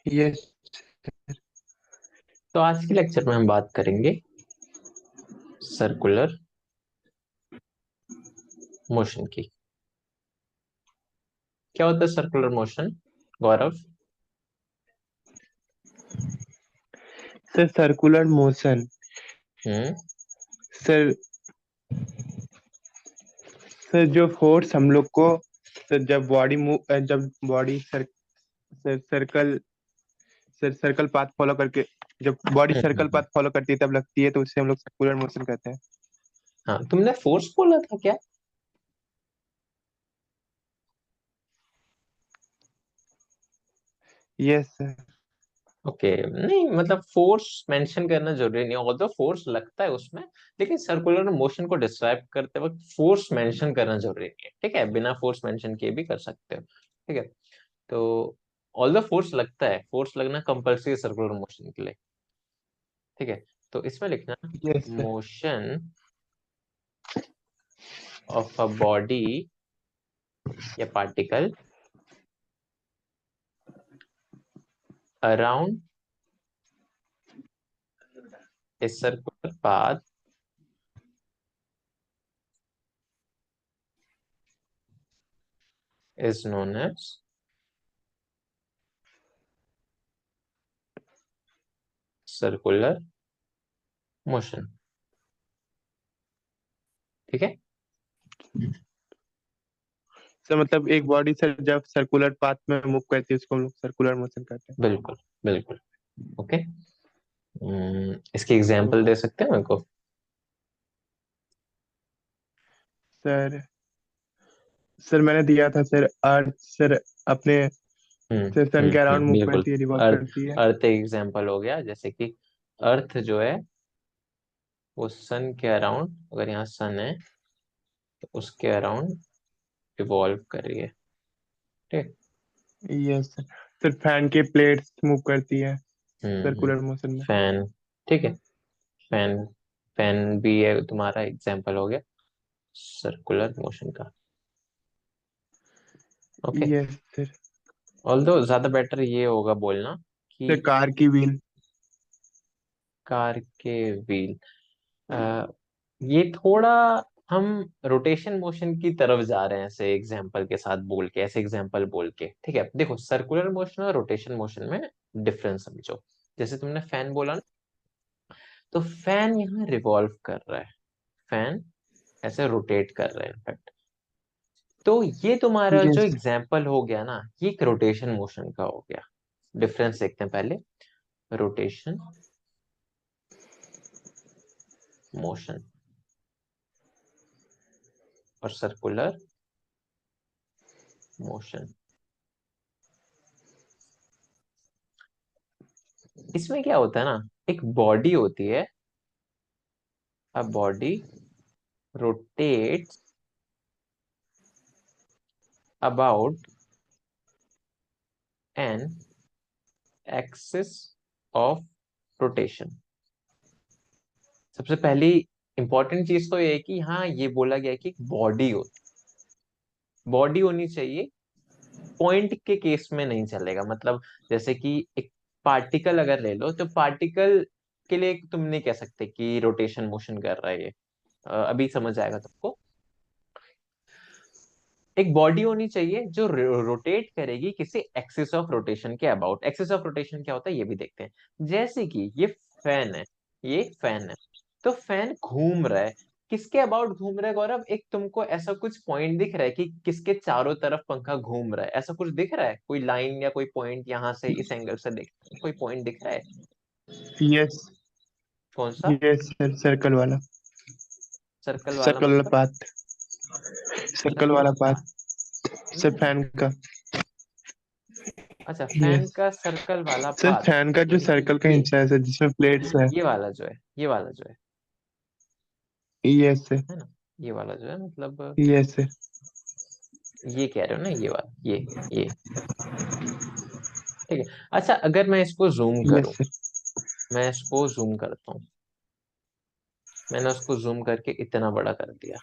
Yes. तो आज के लेक्चर में हम बात करेंगे सर्कुलर मोशन की। क्या होता है circular motion, Gaurav? Sir circular motion. Hmm. Sir sir जो फोर्स हम लोग को, सर जब बॉडी मूव, जब body circle, sir circle path follow करके, जब body circle hmm. Path follow करती है तब लगती है, तो उससे हम लोग सर्कुलर मोशन कहते हैं। हाँ, तुमने फोर्स बोला था क्या? Yes sir. ओके, नहीं मतलब फोर्स मेंशन करना जरूरी नहीं, ऑल्दो फोर्स लगता है उसमें, लेकिन सर्कुलर मोशन को डिस्क्राइब करते वक्त फोर्स मेंशन करना जरूरी नहीं है। ठीक है, बिना फोर्स मेंशन किए भी कर सकते हो। ठीक है, तो ऑल्दो फोर्स लगता है, फोर्स लगना कंपल्सरी है सर्कुलर मोशन के लिए। ठीक है, तो इसमें लिखना yes sir. Motion of a body या particle around a circular path is known as circular motion। ठीक है, सर मतलब एक बॉडी सर जब सर्कुलर पाथ में मूव करती है उसको हम लोग सर्कुलर मोशन कहते बिल्कुल बिल्कुल। ओके, इसकी एग्जांपल दे सकते हैं मेरे को? हैं। सर सर मैंने दिया था सर, अर्थ सर अपने सर सन के अराउंड मूव बिल्कुल। करती है, रिवॉल्व अर्थ, करती है। अर्थ एक एग्जांपल हो गया, जैसे कि अर्थ जो है वो सन के अराउंड, अगर यहाँ सन है तो उसके अराउंड रिवॉल्व कर रही है। ठीक। Yes sir. सर फैन के प्लेट्स मूव करती है हम्म। सर्कुलर मोशन में। फैन, ठीक है, फैन, फैन भी है तुम्हारा एग्जांपल हो गया सर्कुलर मोशन का। Okay, yes sir. ऑल्दो ज्यादा बेटर ये होगा बोलना सर कि कार की व्हील। कार के व्हील। आ, ये थोड़ा हम रोटेशन मोशन की तरफ जा रहे हैं ऐसे एग्जांपल के साथ बोल के, ऐसे एग्जांपल बोल के। ठीक है, देखो सर्कुलर मोशन और रोटेशन मोशन में डिफरेंस समझो। जैसे तुमने फैन बोला ना, तो फैन यहाँ रिवॉल्व कर रहा है, फैन ऐसे रोटेट कर रहा है इनफैक्ट। तो ये तुम्हारा जो यस। एग्जांपल हो गया ना, ये एक रोटेशन मोशन का हो गया। डिफरेंस देखते हैं पहले, रोटेशन मोशन और सर्कुलर मोशन। इसमें क्या होता है ना, एक बॉडी होती है, a body rotates about an axis of rotation. सबसे पहली इंपॉर्टेंट चीज तो ये है कि हाँ, ये बोला गया है कि बॉडी हो, बॉडी होनी चाहिए। पॉइंट के केस में नहीं चलेगा, मतलब जैसे कि एक पार्टिकल अगर ले लो, तो पार्टिकल के लिए तुम नहीं कह सकते कि रोटेशन मोशन कर रहा है ये। अभी समझ आएगा तुमको। एक बॉडी होनी चाहिए जो रोटेट करेगी किसी एक्सिस ऑफ रोटेशन के अबाउट। एक्सिस ऑफ रोटेशन क्या होता है ये भी देखते हैं। जैसे कि ये फैन है, ये फैन है, तो फैन घूम रहा है। किसके अबाउट घूम रहा है गौरव? एक तुमको ऐसा कुछ पॉइंट दिख रहा है कि किसके चारों तरफ पंखा घूम रहा है? ऐसा कुछ दिख रहा है, कोई लाइन या कोई पॉइंट यहाँ से इस एंगल से देख, कोई पॉइंट दिख रहा है? यस। कौन सा? यस सर सर्कल वाला। सर्कल वाला सर्कल वाला मतलब? पाथ। सर्कल सर्कल वाला हाँ। पाथ। सर हम्म, फैन का। अच्छा, फैन यस। का सर्कल वाला सर पाथ। फैन का जो सर्कल का ये हिस्सा है सर जिसमें प्लेट्स है। ये वाला जो है, ये वाला जो यस सर। है ना, ये वाला जो है मतलब, यस सर। ये कह रहे हो ना, ये वाला, ये ठीक है। अच्छा, अगर मैं इसको जूम करूं, यस सर। मैं इसको जूम करता हूँ, मैंने उसको जूम करके इतना बड़ा कर दिया।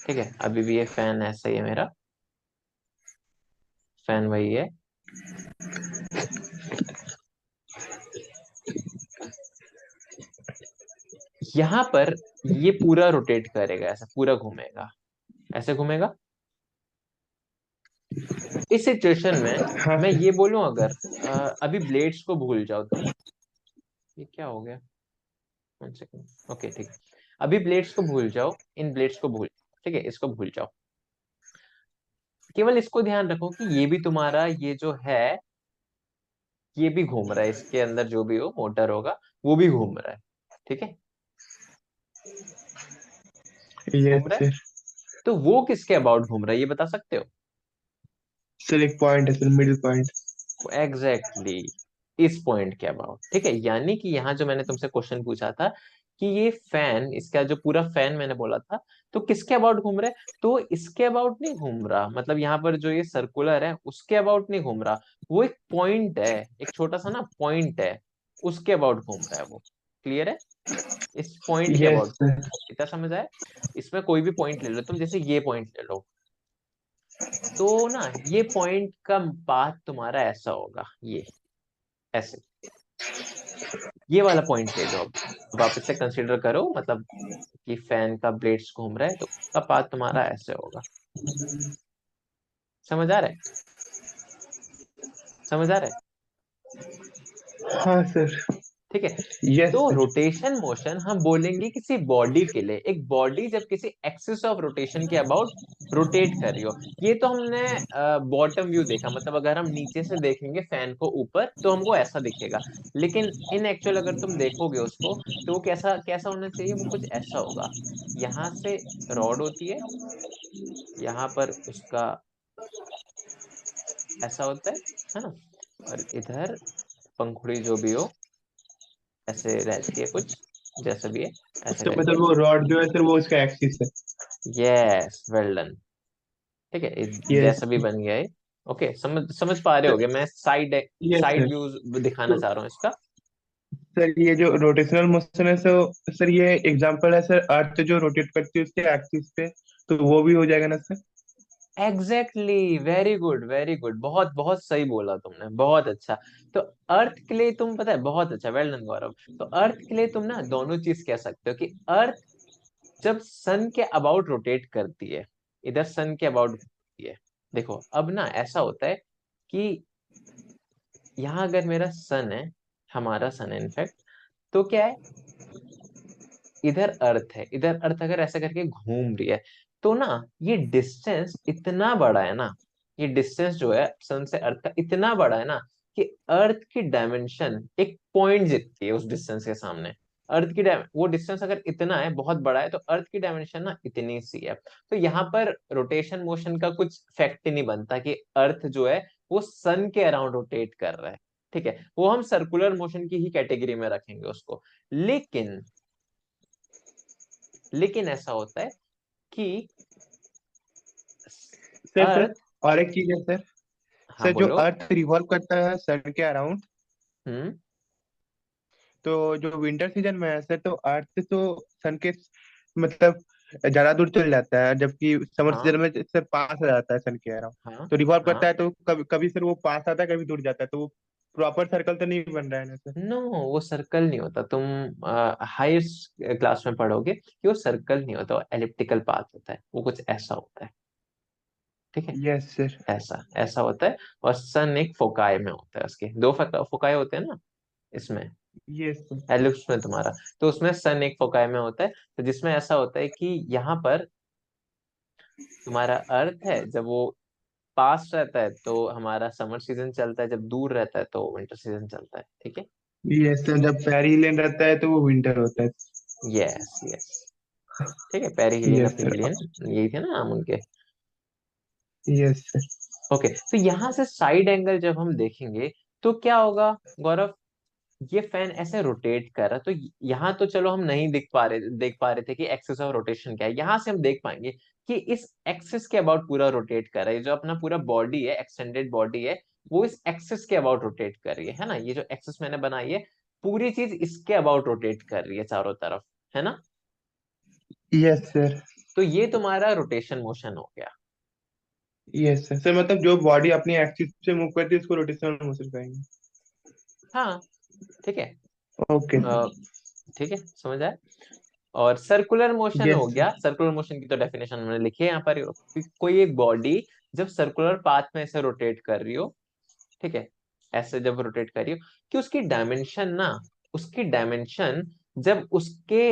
ठीक है, अभी भी ये फैन ऐसा ही है मेरा, फैन वही है। यहाँ पर ये पूरा रोटेट करेगा, ऐसा पूरा घूमेगा, ऐसे घूमेगा। इस सिचुएशन में हाँ मैं सर। ये बोलूं अगर अभी ब्लेड्स को भूल जाओ तुम। ये क्या हो गया, 1 सेकंड। ओके ठीक है, अभी ब्लेड्स को भूल जाओ, इन ब्लेड्स को भूल, ठीक है, इसको भूल जाओ। केवल इसको ध्यान रखो कि ये भी तुम्हारा, ये जो है ये भी घूम रहा है, इसके अंदर जो भी हो मोटर होगा वो भी घूम रहा है, ठीक है, यस घूम रहा है। सर। तो वो किसके अबाउट घूम रहा है ये बता सकते हो? सर एक पॉइंट है sir, middle point. Exactly exactly, इस पॉइंट के अबाउट, ठीक है। यानी कि यहाँ जो मैंने तुमसे क्वेश्चन पूछा था कि ये फैन, इसका जो पूरा फैन मैंने बोला था, तो किसके अबाउट घूम रहा है, तो इसके अबाउट नहीं घूम रहा, मतलब यहाँ पर जो ये सर्कुलर है उसके अबाउट नहीं घूम रहा। वो एक पॉइंट है, एक छोटा सा ना पॉइंट है, उसके अबाउट घूम रहा है वो। क्लियर है? इस पॉइंट के यस अबाउट घूम सर। रहा है। इतना समझ आया? इसमें कोई भी पॉइंट ले लो तुम, जैसे ये पॉइंट ले लो, तो ना ये पॉइंट का पाथ तुम्हारा ऐसा होगा, ये ऐसे, ये वाला पॉइंट ले लो अब। वापस से कंसीडर करो, मतलब कि फैन का ब्लेड्स घूम रहा है तो उसका पाथ तुम्हारा ऐसे होगा। समझ आ रहा है? समझ आ रहा है? हाँ सर। ठीक है। यस तो सर। रोटेशन मोशन हम बोलेंगे किसी बॉडी के लिए, एक बॉडी जब किसी एक्सिस ऑफ रोटेशन के अबाउट रोटेट कर रही हो। ये तो हमने बॉटम व्यू देखा, मतलब अगर हम नीचे से देखेंगे फैन को ऊपर तो हमको ऐसा दिखेगा, लेकिन इन एक्चुअल अगर तुम देखोगे उसको, तो वो कैसा कैसा होना चाहिए, वो कुछ ऐसा होगा। यहाँ से रॉड होती है, यहाँ पर उसका ऐसा होता है ना, और इधर पंखुड़ी जो भी हो ऐसे रहती है, कुछ जैसा भी है ऐसे तो करके। मतलब वो रॉड जो है सर वो उसका एक्सिस है। Yes, well done. ठीक है, यस। जैसा भी बन गया है। ओके, समझ समझ पा रहे होगे, मैं side yes side sir. Views दिखाना तो चाह रहा हूँ इसका। सर ये जो रोटेशनल मोशन है, सर ये एग्जांपल है सर, अर्थ जो रोटेट करती है उसके एक्सिस पे, तो वो भी हो जाएगा ना sir? Exactly, very good very good, बहुत बहुत सही बोला तुमने, बहुत अच्छा। तो अर्थ के लिए तुम पता है, बहुत अच्छा, वेल डन गौरव। तो अर्थ के लिए तुम ना दोनों चीज कह सकते हो कि अर्थ जब सन के अबाउट रोटेट करती है, इधर सन के अबाउट घूमती है। देखो अब ना ऐसा होता है कि यहाँ अगर मेरा सन है, हमारा सन है इनफैक्ट, तो क्या है, इधर अर्थ है, इधर अर्थ अगर ऐसा करके घूम रही है, तो ना ये डिस्टेंस इतना बड़ा है ना, ये डिस्टेंस जो है सन से अर्थ का इतना बड़ा है ना, कि अर्थ की डायमेंशन एक पॉइंट जितनी है उस डिस्टेंस के सामने। अर्थ की वो डिस्टेंस अगर इतना है, बहुत बड़ा है, तो अर्थ की डायमेंशन ना इतनी सी है। तो यहाँ पर रोटेशन मोशन का कुछ फैक्ट ही नहीं बनता कि अर्थ जो है वो सन के अराउंड रोटेट कर रहा है। ठीक है, वो हम सर्कुलर मोशन की ही कैटेगरी में रखेंगे उसको। लेकिन लेकिन ऐसा होता है कि सर अर्थ, और एक चीज है सर। हाँ सर जो बोलो। अर्थ रिवॉल्व करता है सन के अराउंड, हम्म। तो जो विंटर सीजन में है सर, तो अर्थ तो सन के मतलब ज्यादा दूर चल जाता है, जबकि समर हाँ सीजन में सर पास आ जाता है सन के अराउंड। हाँ तो रिवॉल्व करता हाँ। है तो कभी कभी सर वो पास आता है, कभी दूर जाता है, तो वो प्रॉपर सर्कल तो नहीं बन रहा है ना सर? नो, वो सर्कल नहीं होता, तुम हायर क्लास में पढ़ोगे कि वो सर्कल नहीं होता, वो एलिप्टिकल पाथ होता है, वो कुछ ऐसा होता है। ठीक है, यस सर। ऐसा ऐसा होता है। और सन एक फोकाई में होता है, उसके दो फोकाई होते हैं ना इसमें, यस सर। एलिप्स में तुम्हारा, तो उसमें सन एक फोकाई में होता है। तो जिसमें ऐसा होता है कि यहाँ पर तुम्हारा अर्थ है, जब वो पास रहता है तो हमारा समर सीजन चलता है, जब दूर रहता है तो विंटर सीजन चलता है। ठीक है। यस सर, जब पेरिलेन रहता है तो वो विंटर होता है। Yes yes. ठीक है, पेरिहिलियन यस सर। एपिहिलियन, यही थे ना नाम उनके। Yes sir. ओके, तो यहाँ से साइड एंगल जब हम देखेंगे तो क्या होगा गौरव, ये फैन ऐसे रोटेट कर रहा है, तो यहाँ तो चलो हम नहीं देख पा रहे थे कि एक्सिस ऑफ रोटेशन क्या है। यहाँ से हम देख पाएंगे कि इस एक्सिस के अबाउट पूरा रोटेट कर रहा है, ये जो अपना पूरा बॉडी है, एक्सटेंडेड बॉडी है, वो इस एक्सिस के अबाउट रोटेट कर रही है ना, ये जो एक्सिस मैंने बनाई है, पूरी चीज इसके अबाउट रोटेट कर रही है चारों तरफ, है ना। Yes sir. तो ये तुम्हारा रोटेशन मोशन हो गया। Yes sir. सर मतलब जो बॉडी अपनी एक्सिस से मूव करती है उसको रोटेशनल मोशन कहेंगे। हाँ ठीक है। ओके अ, सर। ठीक है, समझ आया। और सर्कुलर मोशन हो यस गया, सर। सर्कुलर मोशन की तो डेफिनेशन मैंने लिखी है यहाँ पर, कोई एक बॉडी जब सर्कुलर पाथ में ऐसे रोटेट कर रही हो, ठीक है, ऐसे जब रोटेट कर रही हो, कि उसकी डायमेंशन ना, उसकी डायमेंशन जब उसके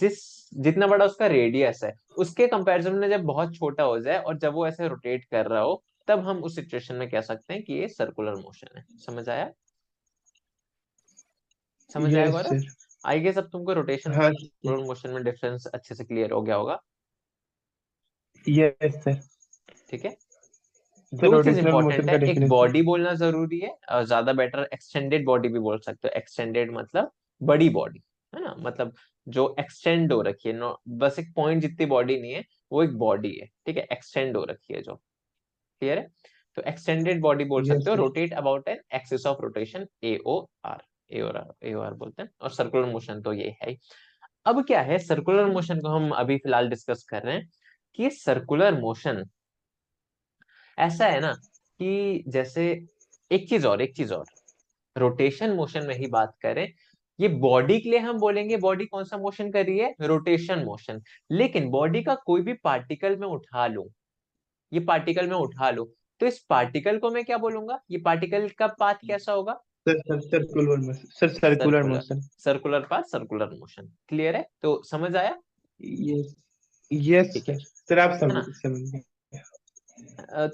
जिस जितना बड़ा उसका रेडियस है उसके कंपैरिजन में जब बहुत छोटा हो जाए और जब वो ऐसे रोटेट कर रहा हो, तब हम उस सिचुएशन में कह सकते हैं कि ये सर्कुलर मोशन है। समझ आया? समझ आया yes Gaurav? Sir. I guess अब तुमको रोटेशन हाँ मोशन सर। सर्कुलर मोशन में डिफरेंस अच्छे से क्लियर हो गया होगा। Yes sir. ठीक है। सर दो चीज रोटेशनल इंपॉर्टेंट मोशन है, का एक डेफिनेशन। बॉडी बोलना जरूरी है, और ज्यादा बेटर एक्सटेंडेड बॉडी भी बोल सकते हो। एक्सटेंडेड मतलब बड़ी बॉडी, है ना, मतलब जो एक्सटेंड हो रखी है, नो बस एक पॉइंट जितनी बॉडी नहीं है, वो एक बॉडी है, ठीक है, एक्सटेंड हो रखी है जो। क्लियर है? तो एक्सटेंडेड बॉडी बोल यस सकते हो, sir. Rotate about an axis of rotation, AOR, AOR बोलते हैं। और सर्कुलर मोशन तो ये है ही। अब क्या है, सर्कुलर मोशन को हम अभी फिलहाल डिस्कस कर रहे हैं कि सर्कुलर मोशन ऐसा है ना, कि जैसे एक चीज और रोटेशन मोशन में ही बात करें, ये बॉडी के लिए हम बोलेंगे बॉडी कौन सा मोशन कर रही है, रोटेशन मोशन। लेकिन बॉडी का कोई भी पार्टिकल में उठा लूं, ये पार्टिकल में उठा लो, तो इस पार्टिकल को मैं क्या बोलूंगा, ये पार्टिकल का पाथ कैसा होगा, sir circular motion, sir circular circular, motion. Circular path, circular motion. Clear है? तो समझ आया? यस। यस ठीक सर। सर आप है समझ ना? समझ गए।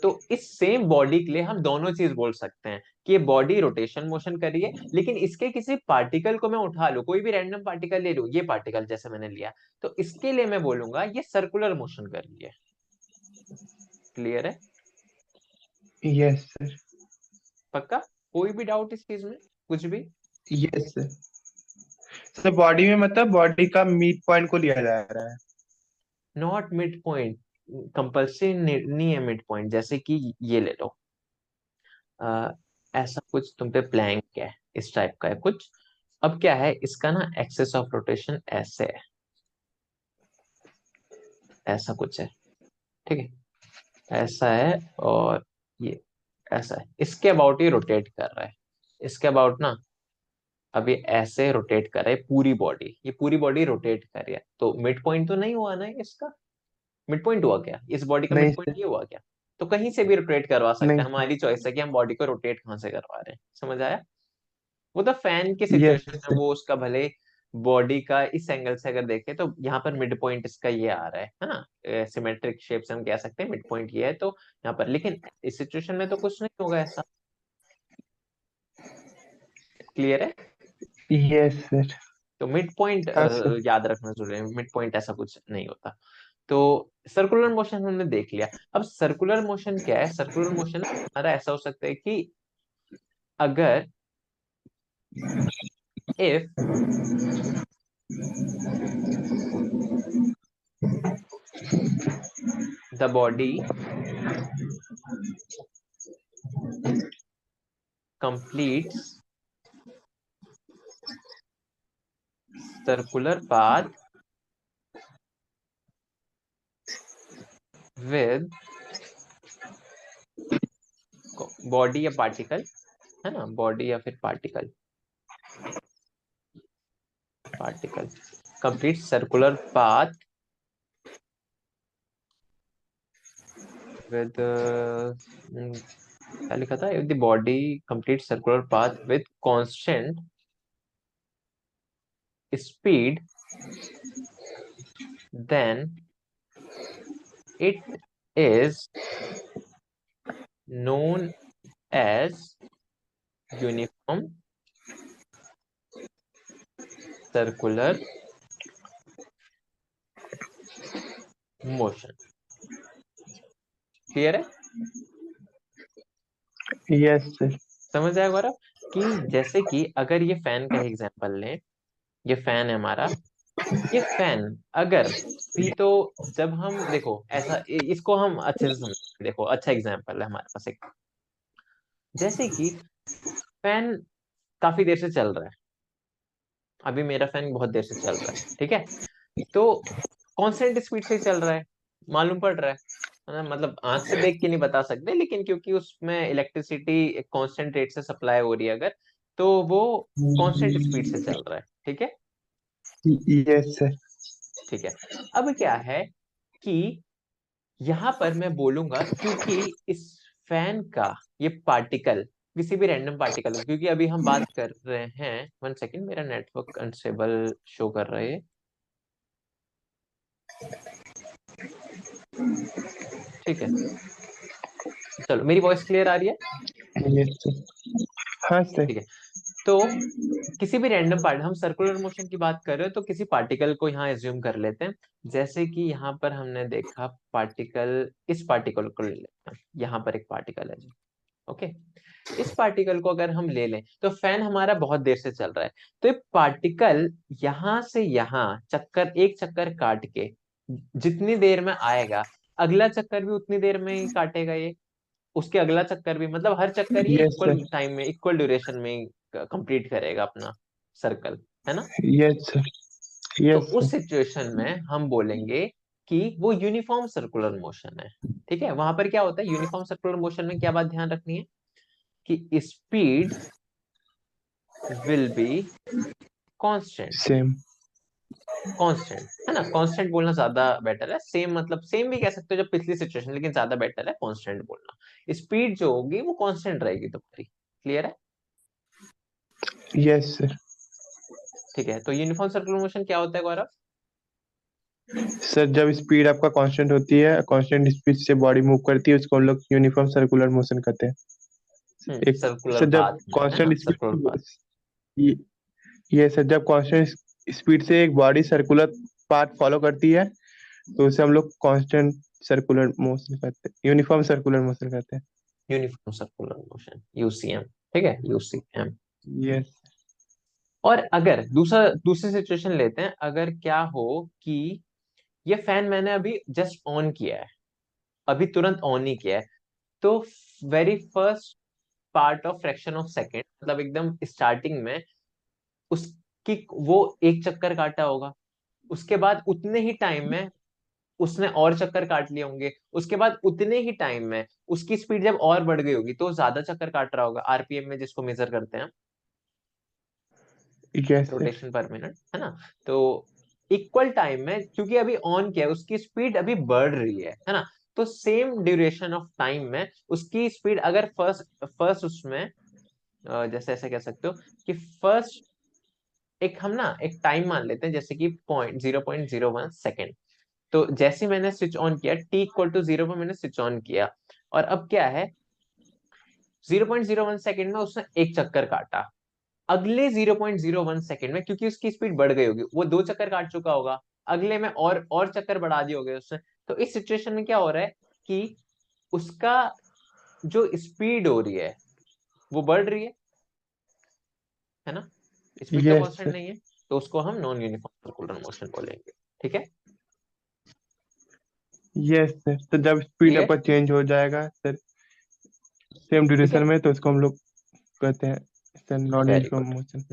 तो इस सेम बॉडी के लिए हम दोनों चीज बोल सकते हैं कि ये बॉडी रोटेशन मोशन कर रही है, लेकिन इसके किसी पार्टिकल को मैं उठा लूं, कोई भी रैंडम पार्टिकल ले लूं, ये पार्टिकल जैसे मैंने लिया, तो इसके लिए मैं बोलूंगा ये सर्कुलर मोशन कर रही है। क्लियर है? Yes sir. पक्का? कोई भी डाउट इस चीज में, कुछ भी? Yes sir. सर बॉडी में मतलब बॉडी का मिड पॉइंट को लिया जा रहा है। नॉट मिड पॉइंट, कंपल्सरी नहीं है मिड पॉइंट। जैसे कि ये ले लो, अ, ऐसा कुछ तुम पे प्लैंक है, इस टाइप का है कुछ। अब क्या है, इसका ना एक्सेस ऑफ रोटेशन ऐसे है, ऐसा कुछ है, ठीक है, ऐसा है, और ये ऐसा है, इसके अबाउट ये रोटेट कर रहा है, इसके अबाउट ना, अब ये ऐसे रोटेट कर रहा है पूरी बॉडी, ये पूरी बॉडी रोटेट कर रही है, तो मिड पॉइंट तो नहीं हुआ ना ये इसका? मिड पॉइंट हुआ क्या, इस बॉडी का नहीं मिड पॉइंट सर। ये हुआ क्या? तो कहीं से भी रोटेट करवा सकते नहीं हैं, सर। हमारी चॉइस है कि हम बॉडी को रोटेट कहाँ से करवा रहे हैं। समझ आया? वो तो फैन की यस सिचुएशन में सर। वो उसका भले बॉडी का इस एंगल से अगर देखें तो यहाँ पर मिड पॉइंट इसका ये आ रहा है ना, सिमेट्रिक शेप से हम कह सकते हैं मिड पॉइंट ये है, तो यहाँ पर, लेकिन इस सिचुएशन में तो कुछ नहीं होगा ऐसा। क्लियर है? Yes sir. तो मिड पॉइंट हाँ सर। याद रखना जरूरी है, मिड पॉइंट ऐसा कुछ नहीं होता। तो सर्कुलर मोशन हमने देख लिया। अब सर्कुलर मोशन क्या है, सर्कुलर मोशन हमारा ऐसा हो सकता है कि अगर, if the body completes circular path with body या पार्टिकल, है ना, बॉडी या फिर particle, particle complete circular path with, क्या लिखा था, if the body complete circular path with constant speed, then it is known as uniform circular motion। Clear है? Yes sir. समझ आया गौरव? कि जैसे कि अगर ये फैन का एग्जांपल लें, ये फैन है हमारा, ये फैन अगर भी तो, जब हम देखो ऐसा, इसको हम अच्छे से समझ, देखो अच्छा एग्जांपल है हमारे पास एक, जैसे कि फैन काफी देर से चल रहा है, अभी मेरा फैन बहुत देर से चल रहा है, ठीक है, तो कांस्टेंट स्पीड से चल रहा है, मालूम पड़ रहा है ना, मतलब आंख से देख के नहीं बता सकते, लेकिन क्योंकि उसमें इलेक्ट्रिसिटी एक कांस्टेंट रेट से सप्लाई हो रही है अगर, तो वो कांस्टेंट स्पीड से चल रहा है, ठीक है। Yes sir. ठीक है। अब क्या है कि यहां पर मैं बोलूंगा क्योंकि इस फैन का ये पार्टिकल किसी भी रैंडम पार्टिकल, क्योंकि अभी हम बात कर रहे हैं, 1 सेकेंड, मेरा नेटवर्क अनस्टेबल शो कर रहा है। ठीक है, चलो मेरी वॉइस क्लियर आ रही है। Yes sir. हाँ सर। ठीक है, तो किसी भी रैंडम पार्ट, हम सर्कुलर मोशन की बात कर रहे हो तो किसी पार्टिकल को यहाँ एज्यूम कर लेते हैं। जैसे कि यहाँ पर हमने देखा पार्टिकल, इस पार्टिकल को ले लेते हैं, यहाँ पर एक पार्टिकल है जी। ओके, इस पार्टिकल को अगर हम ले लें तो फैन हमारा बहुत देर से चल रहा है, तो ये पार्टिकल यहाँ से यहाँ चक्कर, एक चक्कर काट के जितनी देर में आएगा, अगला चक्कर भी उतनी देर में ही काटेगा ये, उसके अगला चक्कर भी, मतलब हर चक्कर ये यस इक्वल सर। टाइम में, इक्वल ड्यूरेशन में कंप्लीट करेगा अपना सर्कल, है ना। Yes sir. तो यस उस सर। सिचुएशन में हम बोलेंगे कि वो यूनिफॉर्म सर्कुलर मोशन है। ठीक है, वहां पर क्या होता है, यूनिफॉर्म सर्कुलर मोशन में क्या बात ध्यान रखनी है कि speed will be constant. Same. Constant है ना, कांस्टेंट बोलना ज्यादा बेटर है, सेम मतलब सेम भी कह सकते हो जब पिछली सिचुएशन, लेकिन ज्यादा बेटर है कांस्टेंट बोलना। स्पीड जो होगी वो कांस्टेंट रहेगी तुम्हारी। क्लियर है। Yes sir. ठीक है, तो यूनिफॉर्म सर्कुलर मोशन क्या होता है गौरव। सर जब स्पीड आपका कांस्टेंट होती है, कांस्टेंट स्पीड से बॉडी मूव करती है, उसको हम लोग यूनिफॉर्म सर्कुलर मोशन कहते हैं। एक सर्कुलर सर जब पाथ में, है ना, कांस्टेंट सर्कुलर पाथ। स्पीड, ये ये सर जब कांस्टेंट स्पीड से एक बॉडी सर्कुलर पाथ फॉलो करती है, तो उसे हम लोग कांस्टेंट सर्कुलर मोशन कहते हैं, यूनिफॉर्म सर्कुलर मोशन कहते हैं। Uniform circular motion, UCM. ठीक है, यूसीएम। यस। और अगर दूसरी सिचुएशन लेते हैं, अगर क्या हो कि ये फैन मैंने अभी जस्ट ऑन किया है, अभी तुरंत ऑन ही किया है, तो very first part of fraction of second, मतलब एकदम स्टार्टिंग में उसकी वो एक चक्कर काटा होगा, उसके बाद उतने ही टाइम में उसने और चक्कर काट लिए होंगे, उसके बाद उतने ही टाइम में उसकी स्पीड जब और बढ़ गई होगी तो ज्यादा चक्कर काट रहा होगा, आरपीएम में जिसको मेजर करते हैं, यस सर। रोटेशन पर मिनट, है ना। तो इक्वल टाइम में, क्योंकि अभी ऑन किया है, उसकी स्पीड अभी बढ़ रही है ना, तो सेम ड्यूरेशन ऑफ टाइम में उसकी स्पीड अगर फर्स्ट फर्स्ट उसमें जैसे ऐसे कह सकते हो कि फर्स्ट, एक हम ना एक टाइम मान लेते हैं जैसे कि 0.01 सेकेंड। तो जैसे मैंने स्विच ऑन किया, टी इक्वल टू 0 पर मैंने स्विच ऑन किया, और अब क्या है, 0.01 सेकेंड में उसने एक चक्कर काटा, अगले 0.01 सेकेंड में क्योंकि उसकी स्पीड बढ़ गई होगी, वो दो चक्कर काट चुका होगा, अगले में और चक्कर बढ़ा दिए होंगे उसने। तो इस सिचुएशन में क्या हो रहा है कि उसका जो स्पीड हो रही है वो बढ़ रही है ना, स्पीड तो यस कांस्टेंट सर। नहीं है, तो उसको हम नॉन यूनिफॉर्म सर्कुलर मोशन बोलेंगे। ठीक है, यस सर, तो जब स्पीड क्लियर। आपका चेंज हो जाएगा सर सेम ठीक ड्यूरेशन है, में, तो उसको हम लोग कहते हैं sir non very uniform good, motion.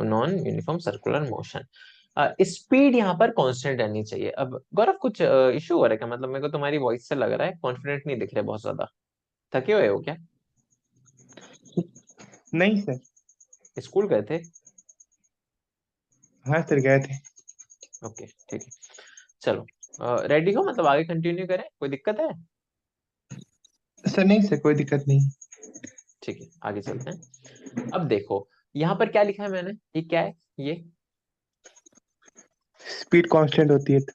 Non uniform circular motion. Speed यहाँ पर कांस्टेंट रहनी चाहिए। अब गौरव कुछ इशू हो रहा है क्या, मतलब मेरे को तुम्हारी वॉइस से लग रहा है कॉन्फिडेंट नहीं दिख रहे बहुत ज्यादा, थके हुए हो क्या, नहीं सर। स्कूल गए थे। हाँ सर, गए थे। ओके ठीक है, चलो रेडी हो, मतलब आगे कंटिन्यू करें, कोई दिक्कत है। सर नहीं सर, कोई दिक्कत नहीं। ठीक है, आगे चलते हैं। अब देखो यहाँ पर क्या लिखा है मैंने, ये क्या है, ये स्पीड कांस्टेंट होती है तो।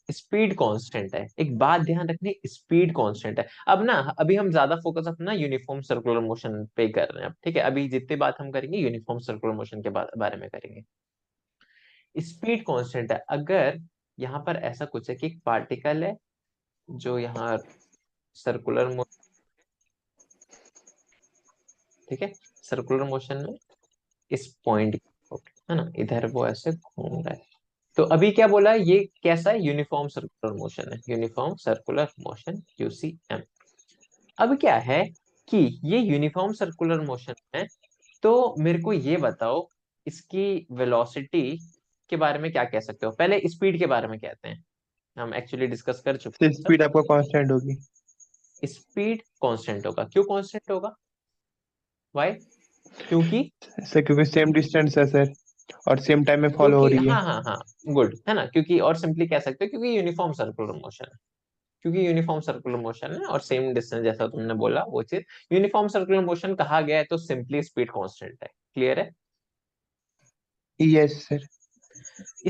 स्पीड कांस्टेंट है। एक बात ध्यान रखनी, स्पीड कांस्टेंट है। अब ना अभी हम ज्यादा फोकस अपना यूनिफॉर्म सर्कुलर मोशन पे कर रहे हैं अब, ठीक है, अभी जितनी बात हम करेंगे यूनिफॉर्म सर्कुलर मोशन के बारे में करेंगे। स्पीड कांस्टेंट है, अगर यहाँ पर ऐसा कुछ है कि एक पार्टिकल है जो यहाँ सर्कुलर मोशन, ठीक है, सर्कुलर मोशन में इस पॉइंट, है ना, इधर वो ऐसे घूम रहा है, तो अभी क्या बोला, ये कैसा है, यूनिफॉर्म सर्कुलर मोशन है, यूनिफॉर्म सर्कुलर मोशन, यूसीएम। अब क्या है कि ये यूनिफॉर्म सर्कुलर मोशन है, तो मेरे को ये बताओ इसकी वेलोसिटी के बारे में क्या कह सकते हो, पहले स्पीड के बारे में कहते हैं, हम एक्चुअली डिस्कस कर चुके सर हैं सब। स्पीड आपका कांस्टेंट होगी। स्पीड कांस्टेंट होगा, क्यों कांस्टेंट होगा, व्हाई, क्योंकि सर क्योंकि सेम डिस्टेंस है सर, और सेम टाइम में फॉलो हो क्योंकि रही है। हाँ हाँ हाँ, गुड है ना, क्योंकि और सिंपली कह सकते हो क्योंकि यूनिफॉर्म सर्कुलर मोशन है, क्योंकि यूनिफॉर्म सर्कुलर मोशन है और सेम डिस्टेंस जैसा तुमने बोला वो चीज यूनिफॉर्म सर्कुलर मोशन कहा गया है, तो सिंपली स्पीड कांस्टेंट है। क्लियर है? Yes sir.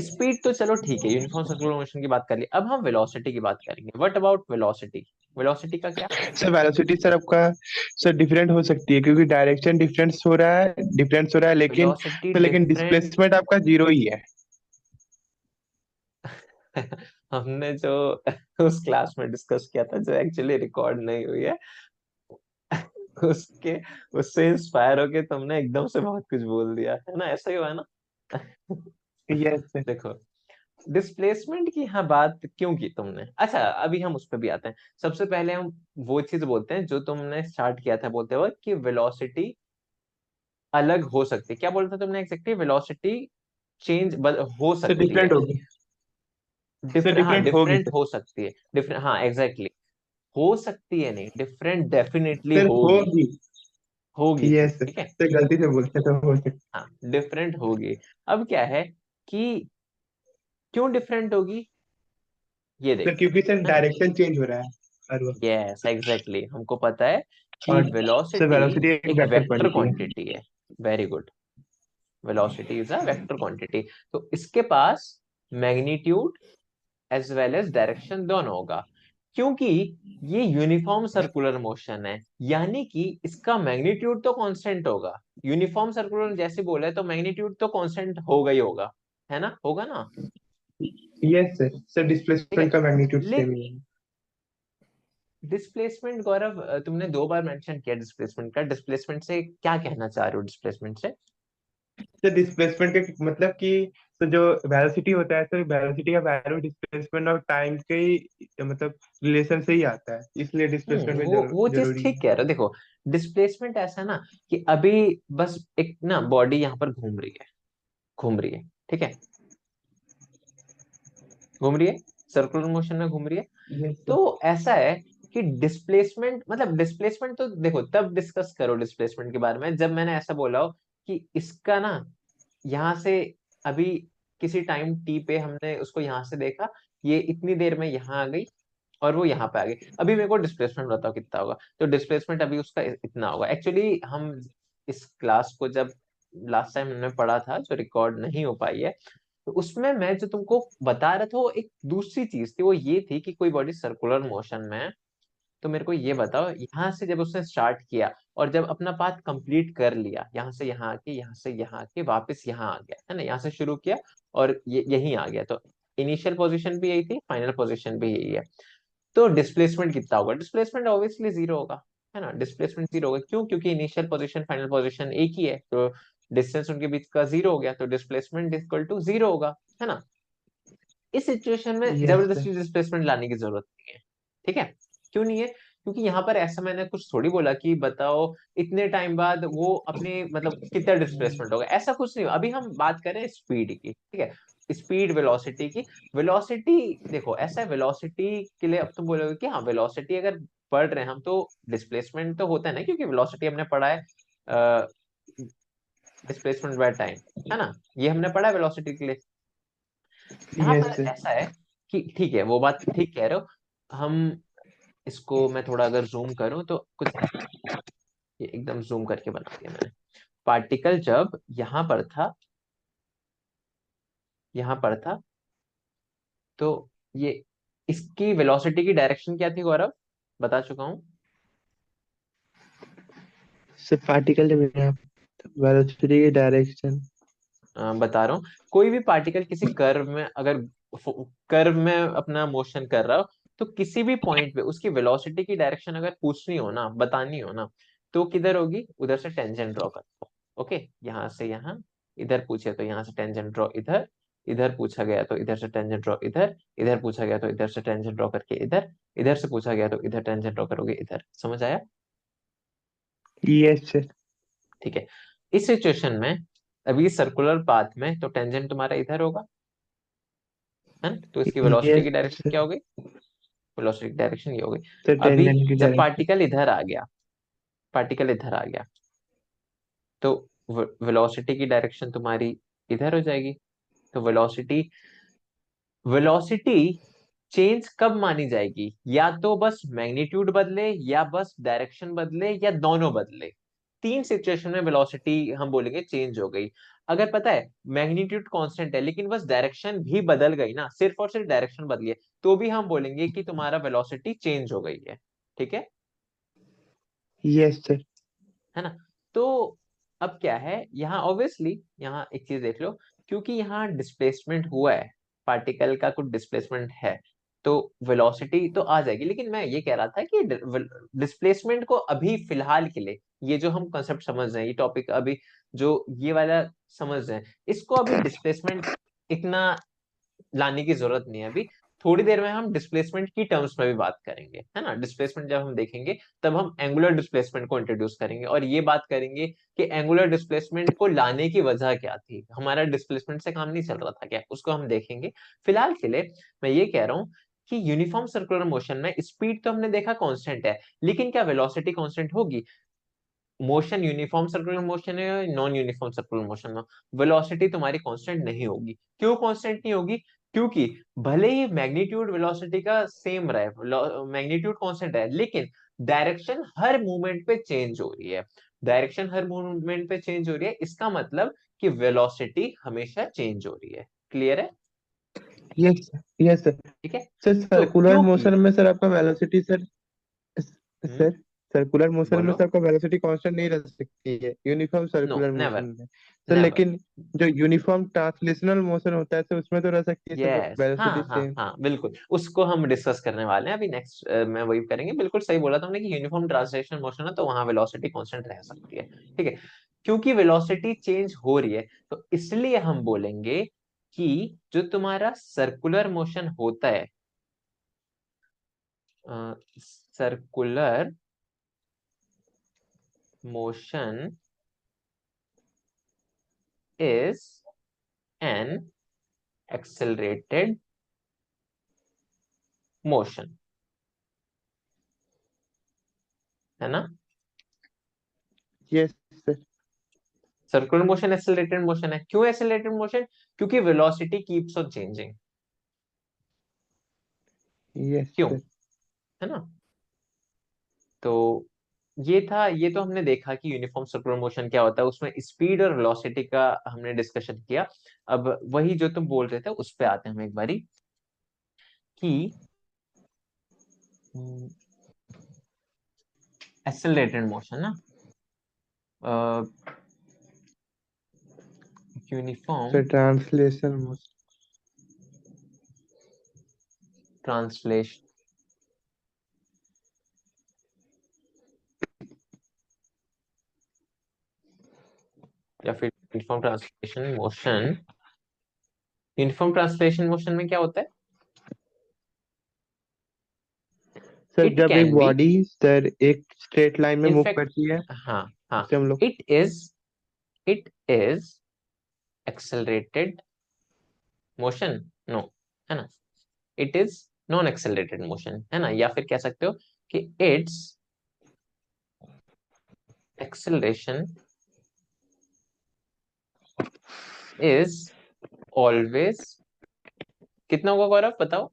स्पीड तो चलो ठीक है, यूनिफॉर्म सर्कुलर मोशन की बात कर ली, अब हम वेलोसिटी की बात करेंगे। What about velocity? वेलोसिटी का क्या? सर वेलोसिटी सर आपका सर डिफरेंट हो सकती है, क्योंकि डायरेक्शन डिफरेंस हो रहा है, लेकिन वेलोसिटी सर लेकिन डिफरेंट। डिस्प्लेसमेंट आपका जीरो ही है। हमने जो उस क्लास में डिस्कस किया था जो एक्चुअली रिकॉर्ड नहीं हुई है, उसके उससे इंस्पायर होके तुमने एकदम से बहुत कुछ बोल दिया है ना, ऐसा ही हुआ है ना? Yes sir. देखो, डिस्प्लेसमेंट की हाँ बात क्यों की तुमने, अच्छा अभी हम उस पर भी आते हैं। सबसे पहले हम वो चीज बोलते हैं जो तुमने स्टार्ट किया था बोलते हुए कि वेलोसिटी अलग हो सकती है। क्या बोलते तुमने एग्जैक्टली? वेलोसिटी चेंज हो सर सकती डिफरेंट है। होगी। सर हाँ डिफरेंट होगी डिफरेंट सर। हो सकती है, डिफरेंट, हाँ एग्जैक्टली। हो सकती है नहीं, डिफरेंट डेफिनेटली सर होगी। होगी। होगी, यस सर, ठीक है। सर गलती से बोलते तो हो सकता। हाँ डिफरेंट होगी। अब क्या है कि क्यों डिफरेंट होगी, ये सर देखो, क्योंकि सर है ना। डायरेक्शन चेंज हो रहा है हर वक्त। यस एग्जैक्टली, हमको पता है कि और सर वेलोसिटी वेलोसिटी एक एक वेक्टर वेक्टर क्वांटिटी है। क्वांटिटी है। Very good. Velocity is a vector quantity, तो इसके पास magnitude as well as direction दोनों होगा, क्योंकि ये यूनिफॉर्म सर्कुलर मोशन है, यानी कि इसका मैग्नीट्यूड तो कांस्टेंट होगा। यूनिफॉर्म सर्कुलर जैसे बोले तो मैग्नीट्यूड तो कांस्टेंट होगा ही होगा, है ना, होगा ना। यस सर, सर ठीक डिस्प्लेसमेंट है। का मैग्नीट्यूड ले सेम ही है। डिस्प्लेसमेंट, गौरव तुमने 2 बार मेंशन किया डिस्प्लेसमेंट का, डिस्प्लेसमेंट से क्या कहना चाह रहे हो डिस्प्लेसमेंट से? सर डिस्प्लेसमेंट के मतलब कि तो जो वेलोसिटी होता है सर, वेलोसिटी का वैल्यू डिस्प्लेसमेंट और टाइम के ही मतलब रिलेशन से ही आता है, इसलिए डिस्प्लेसमेंट में वो चीज जरूरी ठीक है। कह रहे हो। देखो, डिस्प्लेसमेंट ऐसा ना कि अभी बस एक ना बॉडी यहाँ पर घूम रही है, घूम रही है, ठीक है, घूम रही है, सर्कुलर मोशन में घूम रही है। यस तो सर। ऐसा है कि डिस्प्लेसमेंट, मतलब डिस्प्लेसमेंट तो देखो तब डिस्कस करो डिस्प्लेसमेंट के बारे में जब मैंने ऐसा बोला हो कि इसका ना यहाँ से अभी किसी टाइम टी पे हमने उसको यहाँ से देखा, ये इतनी देर में यहाँ आ गई और वो यहाँ पे आ गई, अभी मेरे को डिस्प्लेसमेंट बताओ कितना होगा। तो डिस्प्लेसमेंट अभी उसका इतना होगा। एक्चुअली हम इस क्लास को जब लास्ट टाइम हमने पढ़ा था जो रिकॉर्ड नहीं हो पाई है, तो उसमें मैं जो तुमको बता रहा था वो एक दूसरी चीज थी। वो ये थी कि कोई बॉडी सर्कुलर मोशन में है, तो मेरे को ये बताओ यहाँ से जब उसने स्टार्ट किया और जब अपना पाथ कंप्लीट कर लिया, यहाँ से यहाँ आके, यहाँ से यहाँ आके वापस यहाँ आ गया, है ना, यहाँ से शुरू किया और ये यहीं आ गया, तो इनिशियल पोजीशन भी यही थी, फाइनल पोजीशन भी यही है। तो डिस्प्लेसमेंट कितना होगा? डिस्प्लेसमेंट ऑब्वियसली जीरो होगा, है ना, डिस्प्लेसमेंट जीरो होगा। क्यों? क्योंकि इनिशियल पोजीशन फाइनल पोजीशन एक ही है, तो डिस्टेंस उनके बीच का जीरो हो गया, तो डिस्प्लेसमेंट इक्वल टू जीरो होगा, है ना। इस सिचुएशन में यस सर। जबरदस्ती डिस्प्लेसमेंट लाने की जरूरत नहीं है, ठीक है। क्यों नहीं है? क्योंकि यहाँ पर ऐसा मैंने कुछ थोड़ी बोला कि बताओ इतने टाइम बाद वो अपने मतलब कितना डिस्प्लेसमेंट होगा, ऐसा कुछ नहीं। अभी हम बात करें स्पीड की, ठीक है, स्पीड वेलोसिटी की। वेलोसिटी देखो ऐसा है, वेलोसिटी के लिए अब तुम बोलोगे कि हाँ वेलोसिटी अगर पढ़ रहे हैं हम तो डिस्प्लेसमेंट तो होता है ना, क्योंकि वेलोसिटी हमने पढ़ा है डिस्प्लेसमेंट बाय टाइम, है ना, ये हमने पढ़ा है वेलोसिटी के लिए। यहाँ पर यस सर। ऐसा है कि ठीक है, वो बात ठीक कह रहे हो। हम इसको मैं थोड़ा अगर जूम करूं तो कुछ ये एकदम जूम करके बना दिया मैंने। पार्टिकल जब यहाँ पर था, यहाँ पर था, तो ये इसकी वेलोसिटी की डायरेक्शन क्या थी गौरव? बता चुका हूँ। सर पार्टिकल जब वेलोसिटी की डायरेक्शन। बता रहा हूँ, कोई भी पार्टिकल किसी कर्व में अगर कर्व में अपना मोशन कर रहा हो, तो किसी भी पॉइंट पे उसकी वेलोसिटी की डायरेक्शन अगर पूछनी हो ना, बतानी हो ना, तो किधर होगी? उधर से टेंजेंट ड्रॉ करते हो। ओके, यहाँ से यहाँ, इधर पूछे तो यहाँ से टेंजेंट ड्रॉ इधर, इधर पूछा गया तो इधर से टेंजेंट ड्रॉ इधर, इधर पूछा गया तो इधर से टेंजेंट ड्रॉ करके इधर, इधर से पूछा गया तो इधर टेंजेंट ड्रॉ करोगे इधर। समझ आया? Yes sir. ठीक है। इस सिचुएशन में अभी सर्कुलर पाथ में तो टेंजेंट तुम्हारा इधर होगा, है ना, तो इसकी वेलोसिटी यस की डायरेक्शन सर। क्या हो गई? वेलोसिटी की डायरेक्शन ये हो गई। सर अभी टेंजेंट की जब डायरेक्शन। पार्टिकल इधर आ गया, पार्टिकल इधर आ गया, तो वेलोसिटी की डायरेक्शन तुम्हारी इधर हो जाएगी। तो वेलोसिटी वेलोसिटी चेंज कब मानी जाएगी? या तो बस मैग्नीट्यूड बदले, या बस डायरेक्शन बदले, या दोनों बदले। तीन सिचुएशन में वेलोसिटी हम बोलेंगे चेंज हो गई। अगर पता है मैग्नीट्यूड कांस्टेंट है लेकिन बस डायरेक्शन भी बदल गई ना, सिर्फ और सिर्फ डायरेक्शन बदली है, तो भी हम बोलेंगे कि तुम्हारा वेलोसिटी चेंज हो गई है। ठीक है? Yes sir. है ना? तो अब क्या है यहाँ, ऑब्वियसली यहाँ एक चीज देख लो, क्योंकि यहाँ डिस्प्लेसमेंट हुआ है, पार्टिकल का कुछ डिस्प्लेसमेंट है, तो वेलोसिटी तो आ जाएगी। लेकिन मैं ये कह रहा था कि डिस्प्लेसमेंट को अभी फिलहाल के लिए, ये जो हम कंसेप्ट समझ रहे हैं, ये टॉपिक अभी जो ये वाला समझ रहे हैं, इसको अभी डिस्प्लेसमेंट इतना लाने की जरूरत नहीं है अभी। थोड़ी देर में हम डिस्प्लेसमेंट की टर्म्स में भी बात करेंगे, है ना? डिस्प्लेसमेंट जब हम देखेंगे तब हम एंगुलर डिस्प्लेसमेंट को इंट्रोड्यूस करेंगे, और ये बात करेंगे कि एंगुलर डिस्प्लेसमेंट को लाने की वजह क्या थी, हमारा डिस्प्लेसमेंट से काम नहीं चल रहा था क्या, उसको हम देखेंगे। फिलहाल के लिए मैं ये कह रहा हूँ कि यूनिफॉर्म सर्कुलर मोशन में स्पीड तो हमने देखा कांस्टेंट है, लेकिन क्या वेलोसिटी कांस्टेंट होगी? मोशन यूनिफॉर्म सर्कुलर मोशन है या नॉन यूनिफॉर्म सर्कुलर मोशन में, वेलोसिटी तुम्हारी कांस्टेंट नहीं होगी। क्यों कांस्टेंट नहीं होगी? क्योंकि भले ही मैग्नीट्यूड वेलोसिटी का सेम रहे, मैग्नीट्यूड कांस्टेंट है, लेकिन डायरेक्शन हर मूवमेंट पे चेंज हो रही है। डायरेक्शन हर मूवमेंट पे चेंज हो रही है, इसका मतलब कि वेलोसिटी हमेशा चेंज हो रही है। क्लियर है? Yes yes sir. ठीक है। सर तो सर्कुलर क्योंकि मोशन में सर आपका वेलोसिटी सर, हम्म सर सर्कुलर मोशन में बोलो। सर आपका वेलोसिटी कांस्टेंट नहीं रह सकती है uniform no, circular motion never, में। Sir never. लेकिन जो यूनिफॉर्म ट्रांसलेशनल मोशन होता है सर उसमें तो रह सकती है सर यस, हाँ वेलोसिटी हाँ सेम। हाँ, बिल्कुल, उसको हम डिस्कस करने वाले हैं अभी नेक्स्ट में, वही करेंगे। बिल्कुल सही बोला तुमने कि यूनिफॉर्म ट्रांसलेशन मोशन है तो वहां वेलोसिटी कांस्टेंट रह सकती है। ठीक है। क्योंकि वेलोसिटी चेंज हो रही है, तो इसलिए हम बोलेंगे कि जो तुम्हारा सर्कुलर मोशन होता है, circular motion is an accelerated motion, है ना? Yes sir. Circular motion accelerated motion है। क्यों एक्सेलरेटेड मोशन? क्योंकि velocity keeps on changing. Yes क्यों? सर। है ना? तो ये था, ये तो हमने देखा कि यूनिफॉर्म सर्कुलर मोशन क्या होता है, उसमें स्पीड और वेलोसिटी का हमने डिस्कशन किया। अब वही जो तुम बोल रहे थे उस पे आते हैं हम एक बारी, कि एक्सेलरेटेड मोशन ना, uniform sir translation motion. Translation, या फिर uniform translation motion. Uniform translation motion में क्या होता है? सर इट जब एक कैन बी, बॉडी सर एक स्ट्रेट लाइन में मूव इनफैक्ट, करती है हाँ हाँ, उसे हम लोग। It is accelerated motion, no, है ना? It is non accelerated motion, है ना? या फिर कह सकते हो कि इट्स एक्सेलरेशन इज ऑलवेज, कितना होगा गौरव बताओ?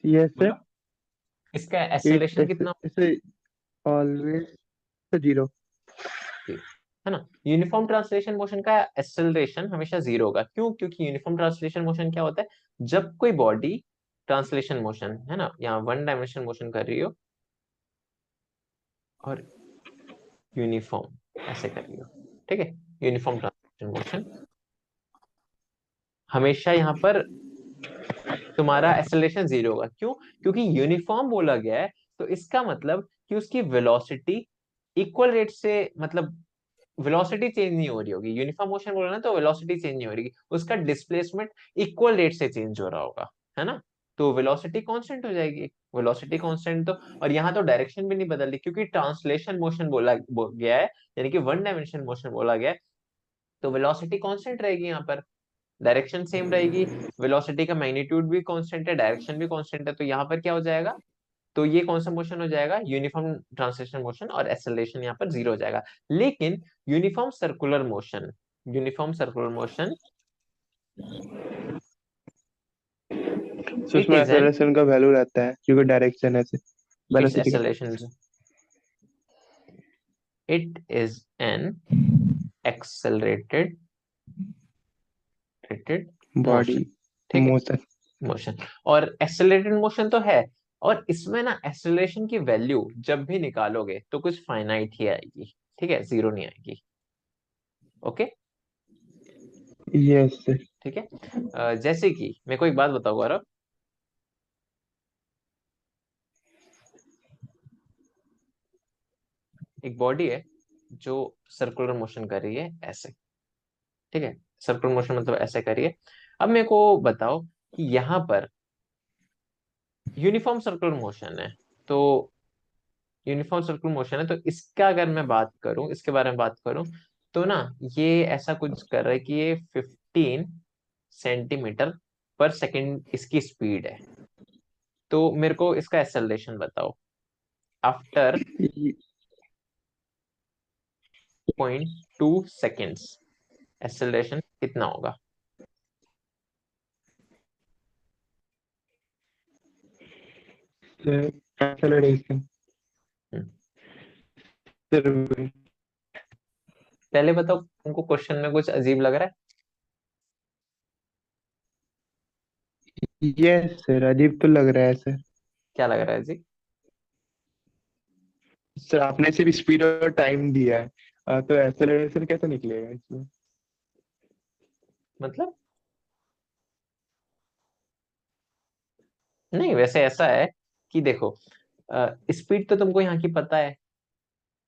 Yes sir. बोलो, इसका इट एक्सेलरेशन कितना ऑलवेज जीरो। होगा? है ना? यूनिफॉर्म ट्रांसलेशन मोशन का एक्सेलरेशन हमेशा जीरो होगा। क्यों? क्योंकि यूनिफॉर्म ट्रांसलेशन मोशन क्या होता है, जब कोई बॉडी ट्रांसलेशन मोशन, है ना, यहाँ वन डायमेंशन मोशन कर रही हो और यूनिफॉर्म ऐसे कर रही हो, ठीक है, यूनिफॉर्म ट्रांसलेशन मोशन, हमेशा यहाँ पर तुम्हारा एक्सेलरेशन जीरो होगा। क्यों? क्योंकि यूनिफॉर्म बोला गया है, तो इसका मतलब कि उसकी वेलोसिटी इक्वल रेट से, मतलब वेलोसिटी चेंज नहीं हो रही होगी। यूनिफॉर्म मोशन बोला ना, तो वेलोसिटी चेंज नहीं हो रही, उसका डिस्प्लेसमेंट इक्वल रेट से चेंज हो रहा होगा, है ना? तो वेलोसिटी कांस्टेंट हो जाएगी। वेलोसिटी कांस्टेंट तो, और यहाँ तो डायरेक्शन भी नहीं बदल रही, क्योंकि ट्रांसलेशन मोशन गया है, यानी कि वन डायमेंशन मोशन बोला गया है, तो वेलोसिटी कांस्टेंट रहेगी यहाँ पर, डायरेक्शन सेम रहेगी। वेलोसिटी का मैग्नीट्यूड भी कांस्टेंट है, डायरेक्शन भी कांस्टेंट है, तो यहाँ पर क्या हो जाएगा, तो ये कौन सा मोशन हो जाएगा, यूनिफॉर्म ट्रांसलेशन मोशन, और एक्सेलरेशन यहाँ पर 0 हो जाएगा। लेकिन uniform circular motion, uniform circular motion, तो इट उसमें इज एन, एक्सेलरेशन का वैल्यू रहता है क्योंकि डायरेक्शन है से इट्स वेलोसिटी का। Acceleration, it is an accelerated body motion, ठीक है, मोशन। मोशन। और एक्सेलरेटेड मोशन तो है, और इसमें ना एक्सेलरेशन की वैल्यू जब भी निकालोगे तो कुछ फाइनाइट ही आएगी, ठीक है, जीरो नहीं आएगी। Okay, yes sir. ठीक है। जैसे कि मेरे को एक बात बताओ गौरव, एक बॉडी है जो सर्कुलर मोशन कर रही है ऐसे, ठीक है, सर्कुलर मोशन मतलब ऐसे करिए। अब मेरे को बताओ कि यहाँ पर यूनिफॉर्म सर्कुलर मोशन है, तो यूनिफॉर्म सर्कुलर मोशन है, तो इसका अगर मैं बात करूं, इसके बारे में बात करूं, तो ना ये ऐसा कुछ कर रहा है कि ये 15 सेंटीमीटर पर सेकेंड इसकी स्पीड है। तो मेरे को इसका एक्सेलरेशन बताओ आफ्टर 0.2 सेकेंड्स, एक्सेलरेशन कितना होगा? एक्सेलरेशन हम्म, सर। पहले बताओ, तुमको क्वेश्चन में कुछ अजीब लग रहा है? यस सर, अजीब तो लग रहा है सर। क्या लग रहा है जी? सर आपने सिर्फ स्पीड और टाइम दिया है, तो एक्सेलरेशन कैसे निकलेगा इसमें? मतलब नहीं, वैसे ऐसा है कि देखो, स्पीड तो तुमको यहाँ की पता है,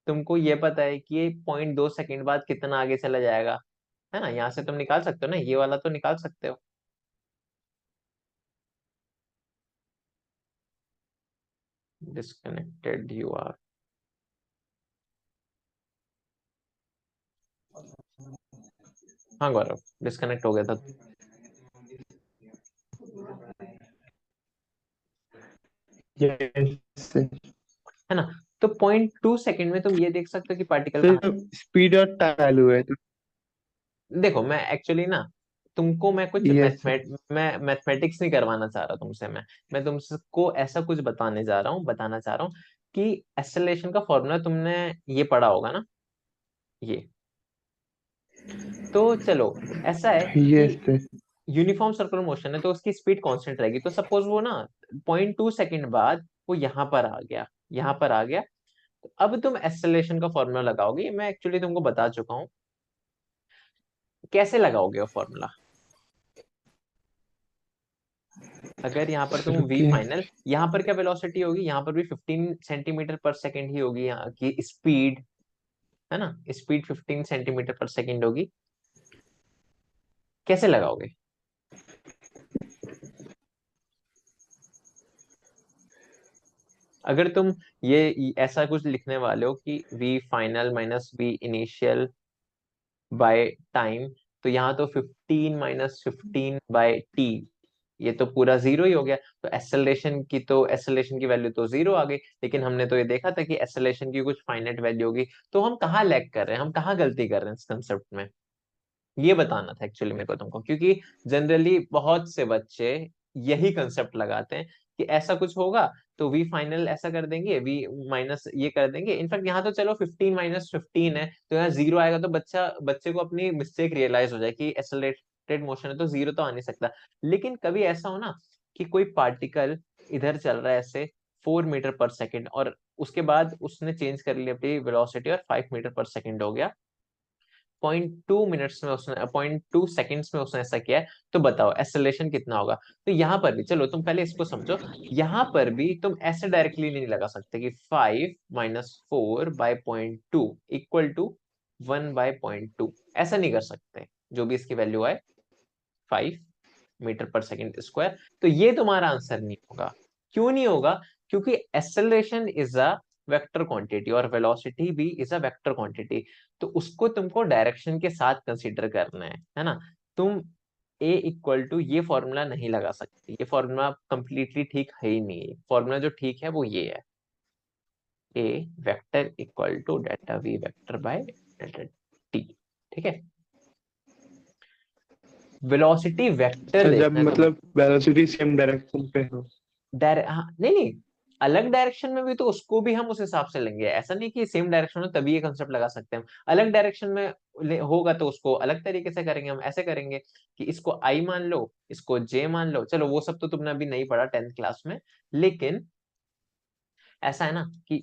तुमको ये पता है कि ये 0.2 सेकंड बाद कितना आगे चला जाएगा, है ना, यहाँ से तुम निकाल सकते हो ना, ये वाला तो निकाल सकते हो। Disconnected you are. हाँ गौरव, डिस्कनेक्ट हो गया था, यस सर। है ना। तो 0.2 सेकंड में तुम ये देख सकते हो कि पार्टिकल कहाँ। सर स्पीड और टाइम चालू है तो। देखो मैं एक्चुअली ना, तुमको मैं कुछ यस सर। मैं मैथमेटिक्स नहीं करवाना चाह रहा तुमसे, मैं तुमको ऐसा कुछ बताने जा रहा हूँ, बताना चाह रहा हूँ कि एक्सेलरेशन का फॉर्मूला तुमने ये पढ़ा होगा ना, ये। तो चलो, ऐसा है यस कि सर। यूनिफॉर्म सर्कुलर मोशन है तो उसकी स्पीड कांस्टेंट रहेगी, तो सपोज वो ना 0.2 सेकंड बाद वो यहाँ पर आ गया, यहाँ पर आ गया, तो अब तुम एक्सेलरेशन का फॉर्मूला लगाओगे, ये मैं एक्चुअली तुमको बता चुका हूँ। कैसे लगाओगे वो फॉर्मूला? अगर यहाँ पर तुम वी रुकिए। फाइनल, यहाँ पर क्या वेलोसिटी होगी, यहाँ पर भी 15 सेंटीमीटर पर सेकेंड ही होगी, यहाँ की स्पीड, है ना, स्पीड 15 सेंटीमीटर पर सेकेंड होगी। कैसे लगाओगे? अगर तुम ये ऐसा कुछ लिखने वाले हो कि V final minus V initial by time, तो यहाँ तो 15 - 15 बाय टी, ये तो पूरा जीरो ही हो गया। तो एक्सेलरेशन की वैल्यू तो जीरो आ गई, लेकिन हमने तो ये देखा था कि एक्सेलरेशन की कुछ फाइनाइट वैल्यू होगी। तो हम कहाँ लैग कर रहे हैं, हम कहाँ गलती कर रहे हैं इस कंसेप्ट में, ये बताना था एक्चुअली मेरे को तुमको, क्योंकि जनरली बहुत से बच्चे यही कंसेप्ट लगाते हैं कि ऐसा कुछ होगा तो वी फाइनल ऐसा कर देंगे, वी माइनस ये कर देंगे। इनफैक्ट यहाँ तो चलो 15 - 15 है, तो यहाँ जीरो आएगा, तो बच्चे को अपनी मिस्टेक रियलाइज हो जाए कि एक्सेलरेटेड मोशन है तो जीरो तो आ नहीं सकता। लेकिन कभी ऐसा हो ना कि कोई पार्टिकल इधर चल रहा है ऐसे 4 मीटर पर सेकेंड, और उसके बाद उसने चेंज कर लिया अपनी वेलोसिटी और 5 मीटर पर सेकेंड हो गया, 0.2 मिनट्स में उसने 0.2 सेकेंड्स में उसने ऐसा किया है, तो बताओ एक्सेलरेशन कितना होगा? तो यहाँ पर भी चलो तुम पहले इसको समझो, यहाँ पर भी तुम ऐसे डायरेक्टली नहीं लगा सकते कि 5 - 4/0.2 = 1/0.2, ऐसा नहीं कर सकते, जो भी इसकी वैल्यू आए 5 मीटर पर सेकेंड स्क्वायर। तो ये तुम्हारा आंसर नहीं होगा। क्यों नहीं होगा? क्योंकि acceleration is a vector quantity और वेलोसिटी भी इज अ वेक्टर क्वांटिटी, तो उसको तुमको डायरेक्शन के साथ कंसीडर करना है ना। तुम ए इक्वल टू, ये फॉर्मूला नहीं लगा सकते, ये फॉर्मूला कंप्लीटली ठीक है ही नहीं है। फॉर्मूला जो ठीक है वो ये है, a vector equal to delta v vector by delta t. ठीक है, वेलोसिटी वेक्टर अच्छा, जब देखना है तुम। मतलब वेलोसिटी सेम डायरेक्शन पे हो। हाँ, नहीं नहीं, अलग डायरेक्शन में भी तो उसको भी हम उस हिसाब से लेंगे, ऐसा नहीं कि सेम डायरेक्शन हो तभी ये कंसेप्ट लगा सकते हैं हम। अलग डायरेक्शन में होगा तो उसको अलग तरीके से करेंगे हम, ऐसे करेंगे कि इसको आई मान लो, इसको जे मान लो, चलो वो सब तो तुमने अभी नहीं पढ़ा 10th क्लास में। लेकिन ऐसा है ना कि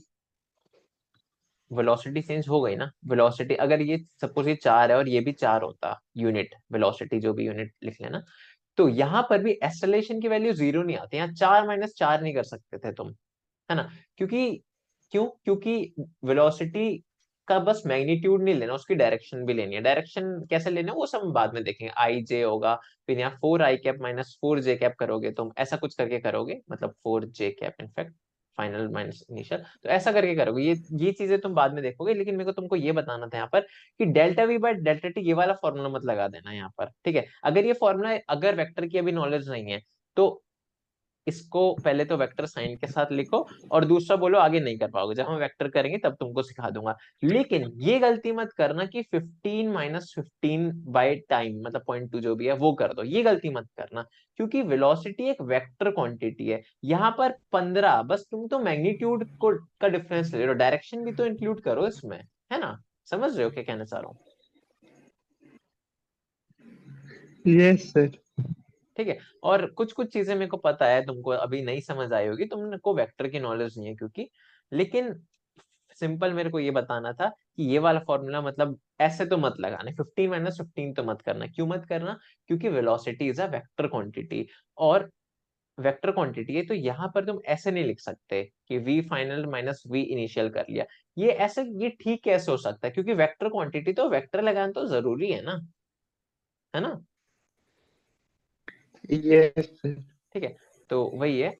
वेलोसिटी चेंज हो गई ना, वेलोसिटी अगर ये सपोज ये 4 है और ये भी 4 होता यूनिट, वेलोसिटी जो भी यूनिट लिख लेना, तो यहाँ पर भी एक्सेलरेशन की वैल्यू 0 नहीं आती, यहाँ 4 - 4 नहीं कर सकते थे तुम, है ना। क्योंकि क्योंकि वेलोसिटी का बस मैग्नीट्यूड नहीं लेना, उसकी डायरेक्शन भी लेनी है। डायरेक्शन कैसे लेना है वो सब हम बाद में देखेंगे। आई जे होगा, फिर यहाँ 4i cap minus 4j cap करोगे तुम, ऐसा कुछ करके करोगे, मतलब 4j cap in fact, final minus initial, तो ऐसा करके करोगे। ये चीजें तुम बाद में देखोगे, लेकिन मेरे को तुमको ये बताना था यहाँ पर कि delta we bye delta T, ये वाला फॉर्मूला मत लगा देना यहाँ पर, ठीक है। अगर ये फॉर्मूला, अगर वेक्टर की अभी नॉलेज नहीं है तो इसको पहले तो वेक्टर साइन के साथ लिखो, और दूसरा बोलो आगे नहीं कर पाओगे, जब हम वेक्टर करेंगे तब तुमको सिखा दूंगा। लेकिन ये गलती मत करना कि 15 - 15 बाय टाइम, मतलब 0.2 जो भी है वो कर दो, ये गलती मत करना। क्योंकि वेलोसिटी एक वेक्टर क्वांटिटी है, यहाँ पर 15, बस तुम तो मैग्नीट्यूड को का डिफरेंस ले रहे हो, डायरेक्शन भी तो इंक्लूड करो इसमें, है ना। समझ रहे हो क्या कहना चाह रहा हूँ? Yes sir. ठीक है, और कुछ कुछ चीजें मेरे को पता है तुमको अभी नहीं समझ आई होगी, तुमको वेक्टर की नॉलेज नहीं है क्योंकि, लेकिन सिंपल मेरे को ये बताना था कि ये वाला फॉर्मूला मतलब ऐसे तो मत लगाने, 15 - 15 तो मत करना। क्यों मत करना? क्योंकि velocity is a vector quantity, और वेक्टर क्वांटिटी है तो यहाँ पर तुम ऐसे नहीं लिख सकते कि v final minus v initial कर लिया। ये ऐसे, ये ठीक कैसे हो सकता है? क्योंकि वेक्टर क्वांटिटी तो वेक्टर लगाना तो जरूरी है ना। Yes sir. ठीक है, तो वही है।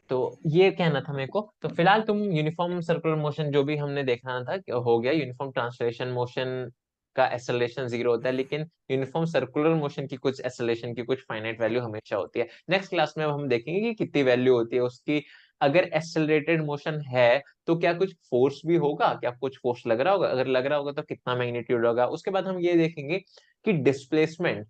तो ये कहना था मेरे को। तो फिलहाल तुम यूनिफॉर्म सर्कुलर मोशन जो भी हमने देखना था कि हो गया, यूनिफॉर्म ट्रांसलेशन मोशन का एक्सेलरेशन 0 होता है, लेकिन यूनिफॉर्म सर्कुलर मोशन की कुछ एक्सेलरेशन की कुछ फाइनाइट वैल्यू हमेशा होती है। नेक्स्ट क्लास में अब हम देखेंगे कि कितनी वैल्यू होती है उसकी। अगर एक्सेलरेटेड मोशन है तो क्या कुछ फोर्स भी होगा, क्या कुछ फोर्स लग रहा होगा, अगर लग रहा होगा तो कितना मैग्नीट्यूड होगा। उसके बाद हम ये देखेंगे कि डिस्प्लेसमेंट,